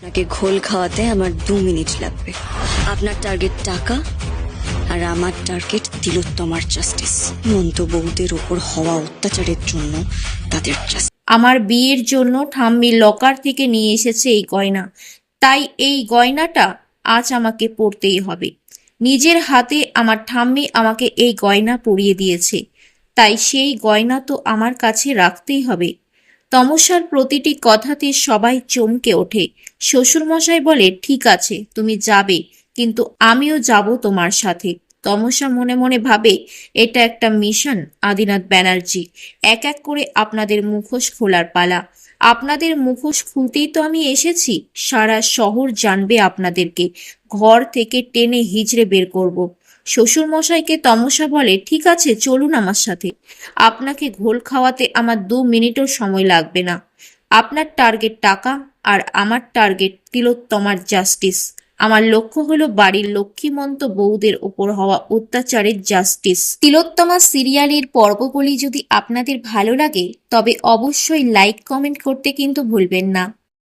আপনাকে ঘোল খাওয়াতে আমার 2 মিনিট লাগবে। আপনার টার্গেট টাকা আর আমার টার্গেট তিলোত্তমার জাস্টিস। মন্ত বউদের উপর হওয়া অত্যাচারের জন্য তাদের জাস্টিস। আমার বিয়ের জন্য ঠাম্মি লকার থেকে নিয়ে এসেছে এই গয়না, তাই এই গয়নাটা আজ আমাকে পরতেই হবে। নিজের হাতে আমার ঠাম্মি আমাকে এই গয়না পরিয়ে দিয়েছে, তাই সেই গয়না তো আমার কাছে রাখতেই হবে। তমসার প্রতিটি কথাতে সবাই চমকে ওঠে। শ্বশুরমশাই বলে, ঠিক আছে তুমি যাবে, কিন্তু আমিও যাব তোমার সাথে। তমসা মনে মনে ভাবে, এটা একটা মিশন। আদিনাথ ব্যানার্জি, এক এক করে আপনাদের মুখোশ খোলার পালা। আপনাদের মুখোশ খুলতেই তো আমি এসেছি। সারা শহর জানবে আপনাদেরকে। ঘর থেকে টেনে হিজড়ে বের করব। শ্বশুরমশাইকে তমসা বলে, ঠিক আছে চলুন আমার সাথে। আপনাকে ঘোল খাওয়াতে আমার 2 মিনিটও সময় লাগবে না। আপনার টার্গেট টাকা আর আমার টার্গেট তিলোত্তমার জাস্টিস। আমার লক্ষ্য হলো বাড়ির লক্ষ্মীমন্ত বউদের ওপর হওয়া অত্যাচারের জাস্টিস। তিলোত্তমা সিরিয়ালের পর্বগুলি যদি আপনাদের ভালো লাগে তবে অবশ্যই লাইক কমেন্ট করতে কিন্তু ভুলবেন না।